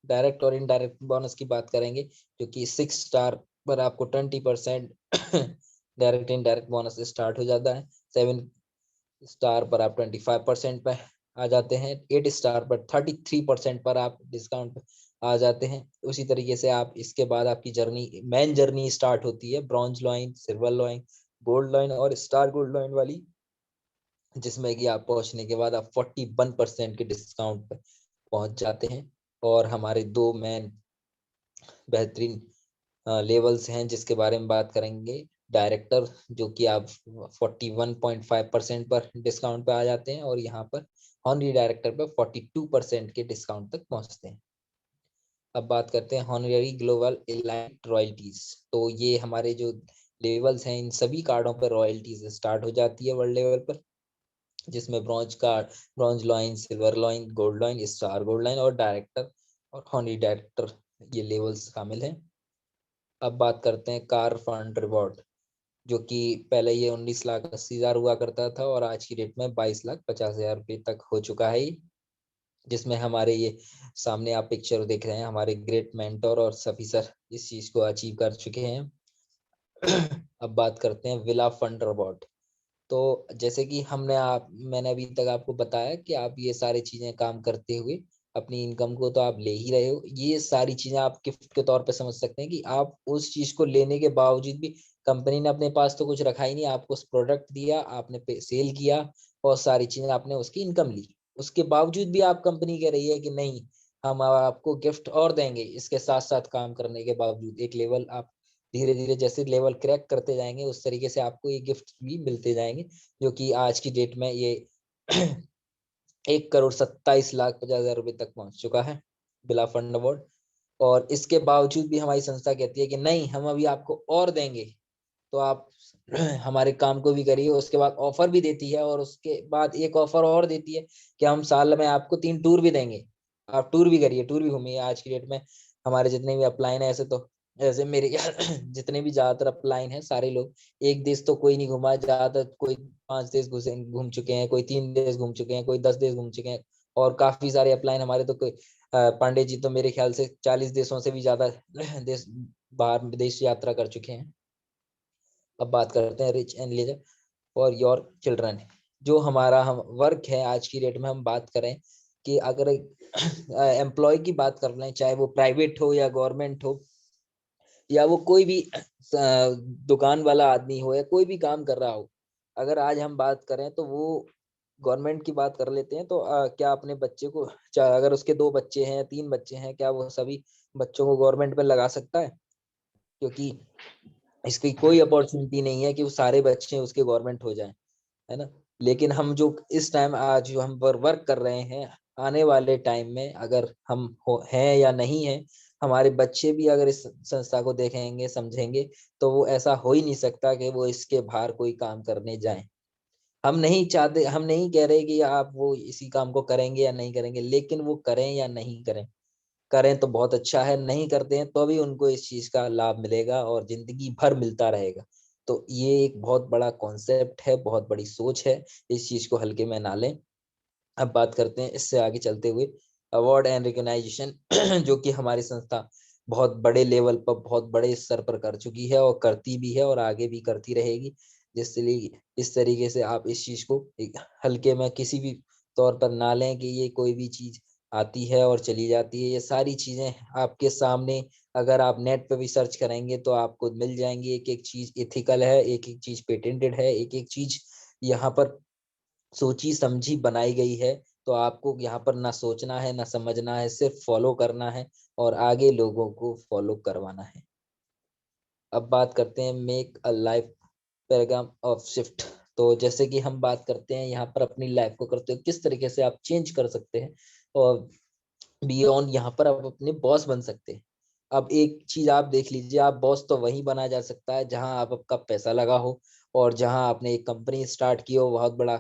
Direct और इनडायरेक्ट बोनस की बात करेंगे, जो कि 6 स्टार पर आपको 20% डायरेक्ट इनडायरेक्ट बोनस स्टार्ट हो जाता है। 7 स्टार पर आप 25% पे आ जाते हैं। 8 स्टार पर 33% पर आप डिस्काउंट पे आ जाते हैं। उसी तरीके से आप इसके बाद आपकी जर्नी, मेन जर्नी स्टार्ट होती है bronze lion, silver lion, gold lion और स्टार गोल्ड लॉइन वाली, जिसमें कि आप पहुंचने के बाद आप 41% के डिस्काउंट पर पहुंच जाते हैं। और हमारे 2 मेन बेहतरीन लेवल्स हैं जिसके बारे में बात करेंगे। डायरेक्टर, जो कि आप 41.5% पर डिस्काउंट पे आ जाते हैं, और यहाँ पर हॉनरी डायरेक्टर पर 42% के डिस्काउंट तक पहुंचते हैं। अब बात करते हैं हॉनरी ग्लोबल एलाइट रॉयल्टीज। तो ये हमारे जो लेवल्स हैं, इन सभी कार्डों पर रॉयल्टीज स्टार्ट हो जाती है वर्ल्ड लेवल पर, जिसमें bronze card, bronze lion, silver lion, gold lion, star gold line और डायरेक्टर और हॉनरी डायरेक्टर, ये लेवल्स शामिल हैं। अब बात करते हैं कार फंड रिवॉर्ड, जो कि पहले ये 19,80,000 हुआ करता था और आज की डेट में 22,50,000 रुपये तक हो चुका है, जिसमें हमारे ये सामने आप पिक्चर देख रहे हैं, हमारे ग्रेट मेंटोर और सफी सर इस चीज को अचीव कर चुके हैं। अब बात करते हैं विला फंड रिवॉर्ड। तो जैसे कि मैंने अभी तक आपको बताया कि आप ये सारी चीजें काम करते हुए अपनी इनकम को तो आप ले ही रहे हो। ये सारी चीजें आप गिफ्ट के तौर पे समझ सकते हैं कि आप उस चीज को लेने के बावजूद भी कंपनी ने अपने पास तो कुछ रखा ही नहीं, आपको उस प्रोडक्ट दिया, आपने सेल किया और सारी चीजें आपने उसकी इनकम ली। उसके बावजूद भी आप कंपनी कह रही है कि नहीं, हम आपको गिफ्ट और देंगे। इसके साथ साथ काम करने के बावजूद एक लेवल आप धीरे धीरे जैसे लेवल क्रैक करते जाएंगे, उस तरीके से आपको ये गिफ्ट भी मिलते जाएंगे, जो कि आज की डेट में ये 1,27,50,000 रुपए तक पहुंच चुका है बिला फंड अवार्ड। और इसके बावजूद भी हमारी संस्था कहती है कि नहीं, हम अभी आपको और देंगे, तो आप हमारे काम को भी करिए। उसके बाद ऑफर भी देती है, और उसके बाद एक ऑफर और देती है कि हम साल में आपको 3 टूर भी देंगे, आप टूर भी करिए, टूर भी घूमिए। आज की डेट में हमारे जितने भी अपलाइन है, ऐसे मेरे जितने भी ज्यादातर अपलाइन है, सारे लोग एक देश तो कोई नहीं घुमा, ज्यादातर कोई 5 देश घूम चुके हैं, कोई 3 देश घूम चुके हैं, कोई 10 देश घूम चुके हैं। और काफी सारे अपलाइन हमारे तो कोई पांडे जी तो मेरे ख्याल से 40 देशों से भी ज्यादा देश बाहर विदेश यात्रा कर चुके हैं। अब बात करते हैं rich and leisure for your children. जो हमारा हम वर्क है आज की डेट में, हम बात करें कि अगर एम्प्लॉय की बात कर लें, चाहे वो प्राइवेट हो या गवर्नमेंट हो, या वो कोई भी दुकान वाला आदमी हो या कोई भी काम कर रहा हो, अगर आज हम बात करें तो वो गवर्नमेंट की बात कर लेते हैं, तो क्या अपने बच्चे को, अगर उसके 2 बच्चे हैं या 3 बच्चे हैं, क्या वो सभी बच्चों को गवर्नमेंट में लगा सकता है? क्योंकि इसकी कोई अपॉर्चुनिटी नहीं है कि वो सारे बच्चे उसके गवर्नमेंट हो जाएं, है ना। लेकिन हम जो इस टाइम आज जो हम वर्क कर रहे हैं, आने वाले टाइम में अगर हम हैं या नहीं हैं, हमारे बच्चे भी अगर इस संस्था को देखेंगे समझेंगे, तो वो ऐसा हो ही नहीं सकता कि वो इसके बाहर कोई काम करने जाएं। हम नहीं चाहते, हम नहीं कह रहे कि आप वो इसी काम को करेंगे या नहीं करेंगे, लेकिन वो करें या नहीं करें, करें तो बहुत अच्छा है, नहीं करते हैं तो भी उनको इस चीज का लाभ मिलेगा और जिंदगी भर मिलता रहेगा। तो ये एक बहुत बड़ा कॉन्सेप्ट है, बहुत बड़ी सोच है, इस चीज को हल्के में ना लें। अब बात करते हैं इससे आगे चलते हुए अवार्ड एंड रिकॉग्नाइजेशन जो कि हमारी संस्था बहुत बड़े लेवल पर, बहुत बड़े स्तर पर कर चुकी है और करती भी है और आगे भी करती रहेगी। जिसलिए इस तरीके से आप इस चीज को एक हल्के में किसी भी तौर पर ना लें कि ये कोई भी चीज आती है और चली जाती है। ये सारी चीजें आपके सामने, अगर आप नेट पे भी सर्च करेंगे तो आपको मिल जाएंगी। एक एक चीज एथिकल है, एक एक चीज पेटेंटेड है, एक एक चीज यहाँ पर सोची समझी बनाई गई है। तो आपको यहाँ पर ना सोचना है ना समझना है, सिर्फ फॉलो करना है और आगे लोगों को फॉलो करवाना है। अब बात करते हैं make a life paradigm of shift. तो जैसे कि हम बात करते हैं यहाँ पर अपनी लाइफ को करते हो किस तरीके से आप चेंज कर सकते हैं और बियॉन्ड यहाँ पर आप अपने बॉस बन सकते हैं। अब एक चीज आप देख लीजिए, आप बॉस तो वहीं बना जा सकता है जहां आप आपका पैसा लगा हो और जहां आपने एक कंपनी स्टार्ट की हो, बहुत बड़ा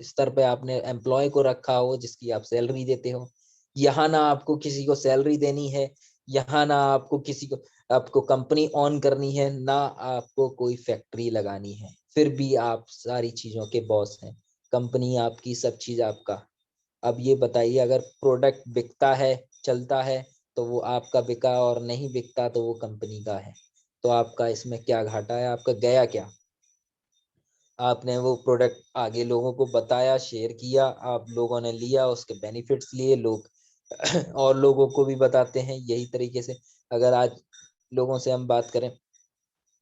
स्तर पे आपने एम्प्लॉय को रखा हो जिसकी आप सैलरी देते हो। यहाँ ना आपको किसी को सैलरी देनी है, यहाँ ना आपको किसी को, आपको कंपनी ऑन करनी है, ना आपको कोई फैक्ट्री लगानी है, फिर भी आप सारी चीजों के बॉस हैं। कंपनी आपकी, सब चीज आपका। अब ये बताइए, अगर प्रोडक्ट बिकता है, चलता है, तो वो आपका बिका, और नहीं बिकता तो वो कंपनी का है। तो आपका इसमें क्या घाटा है, आपका गया क्या? आपने वो प्रोडक्ट आगे लोगों को बताया, शेयर किया, आप लोगों ने लिया, उसके बेनिफिट्स लिए, लोग और लोगों को भी बताते हैं यही तरीके से। अगर आज लोगों से हम बात करें,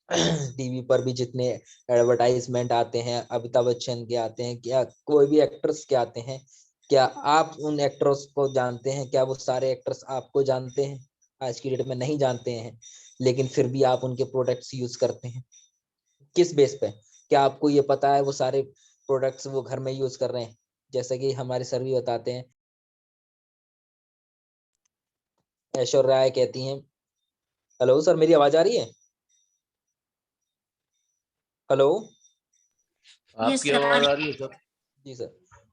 टीवी पर भी जितने एडवर्टाइजमेंट आते हैं, अमिताभ बच्चन के आते हैं, क्या कोई भी एक्टर्स के आते हैं, क्या आप उन एक्टर्स को जानते हैं? क्या वो सारे एक्टर्स आपको जानते हैं? आज की डेट में नहीं जानते हैं, लेकिन फिर भी आप उनके प्रोडक्ट्स यूज करते हैं। किस बेस पे? क्या आपको ये पता है वो सारे प्रोडक्ट्स वो घर में यूज कर रहे हैं? जैसे कि हमारे सर भी बताते हैं, ऐश्वर्या राय कहती हैं, हेलो सर मेरी आवाज आ रही है? हेलो। यस आपकी सर आ आवाज रही। आ रही है सर? जी सर।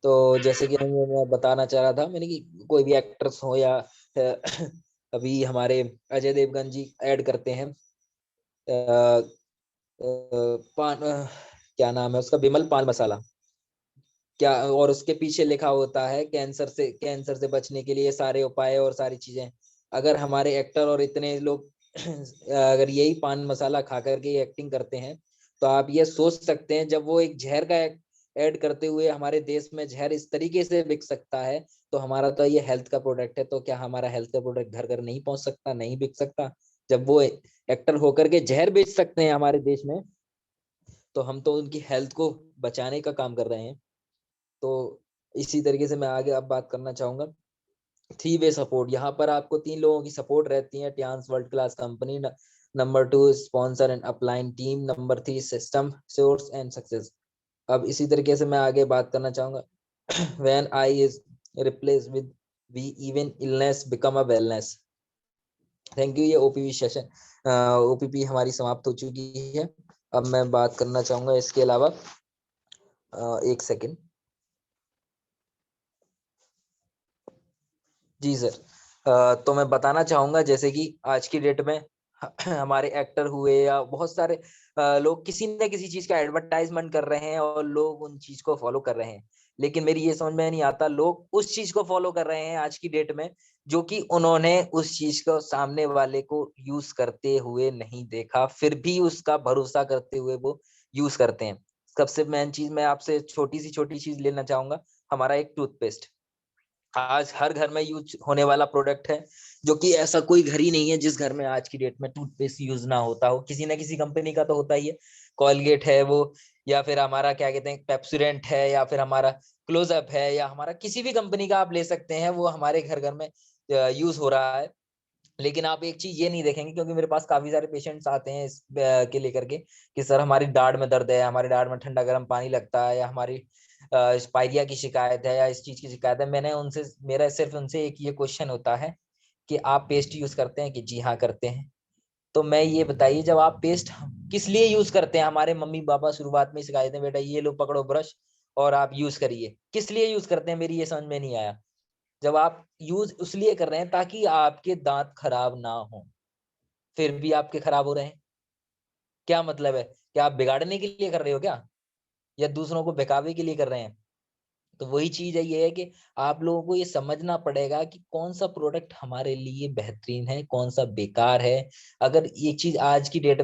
तो जैसे कि मैं बताना चाह रहा था मैंने कि कोई भी एक्टर्स हो या अभी हमारे अजय देवगन जी ऐड करते हैं पान, क्या नाम है उसका, विमल पान मसाला, क्या, और उसके पीछे लिखा होता है कैंसर से बचने के लिए सारे उपाय और सारी चीजें। अगर हमारे एक्टर और इतने लोग अगर यही पान मसाला खा करके एक्टिंग करते हैं, तो आप ये सोच सकते हैं जब वो एक जहर का ऐड करते हुए हमारे देश में जहर इस तरीके से बिक सकता है, तो हमारा तो ये हेल्थ का प्रोडक्ट है, तो क्या हमारा हेल्थ का प्रोडक्ट घर घर नहीं पहुंच सकता, नहीं बिक सकता? जब वो एक्टर होकर के जहर बेच सकते हैं हमारे देश में, तो हम तो उनकी हेल्थ को बचाने का काम कर रहे हैं। तो इसी तरीके से मैं आगे अब बात करना चाहूंगा, 3 वे सपोर्ट। यहाँ पर आपको 3 लोगों की सपोर्ट रहती है। Tiens world class company, number 2 sponsor and upline team, number 3 system source and success. अब इसी तरीके से मैं आगे बात करना चाहूंगा, when I is replace with we even illness become a wellness. Thank you. ये ओपीवी सेशन, ओपीपी हमारी समाप्त हो चुकी है। अब मैं बात करना चाहूंगा इसके अलावा, एक सेकेंड। जी सर। तो मैं बताना चाहूंगा जैसे कि आज की डेट में हमारे एक्टर हुए या बहुत सारे लोग किसी न किसी चीज का एडवर्टाइजमेंट कर रहे हैं और लोग उन चीज को फॉलो कर रहे हैं। लेकिन मेरी ये समझ में नहीं आता, लोग उस चीज को फॉलो कर रहे हैं आज की डेट में जो कि उन्होंने उस चीज को सामने वाले को यूज करते हुए नहीं देखा, फिर भी उसका भरोसा करते हुए वो यूज करते हैं। सबसे मेन चीज मैं आपसे छोटी चीज लेना चाहूंगा, हमारा एक टूथपेस्ट आज हर घर में यूज होने वाला प्रोडक्ट है, जो कि ऐसा कोई घर ही नहीं है जिस घर में आज की डेट में टूथपेस्ट यूज ना होता हो। किसी ना किसी कंपनी का तो होता ही है, कॉलगेट है वो, या फिर हमारा क्या कहते हैं पेप्सोडेंट है, या फिर हमारा क्लोजअप है, या हमारा किसी भी कंपनी का आप ले सकते हैं, वो हमारे घर घर में यूज हो रहा है। लेकिन आप एक चीज ये नहीं देखेंगे, क्योंकि मेरे पास काफी सारे पेशेंट्स आते हैं इस के लेकर के कि सर हमारी दाढ़ में दर्द है, हमारी दाढ़ में ठंडा गर्म पानी लगता है, या हमारी स्पायरिया की शिकायत है या इस चीज की शिकायत है, मेरा सिर्फ उनसे एक ये क्वेश्चन होता है कि आप पेस्ट यूज करते हैं? कि जी हाँ करते हैं। तो मैं ये बताइए, जब आप पेस्ट किस लिए यूज करते हैं? हमारे मम्मी पापा शुरुआत में सिखाए थे, बेटा ये लो पकड़ो ब्रश और आप यूज करिए। किस लिए यूज करते हैं, मेरी ये समझ में नहीं आया। जब आप यूज उस लिए कर रहे हैं ताकि आपके दांत खराब ना हो, फिर भी आपके खराब हो रहे हैं, क्या मतलब है? क्या आप बिगाड़ने के लिए कर रहे हो क्या, या दूसरों को बहकावे के लिए कर रहे हैं? तो वही चीज है, ये है कि आप लोगों को ये समझना पड़ेगा कि कौन सा प्रोडक्ट हमारे लिए बेहतरीन है, कौन सा बेकार है। अगर ये चीज आज की डेट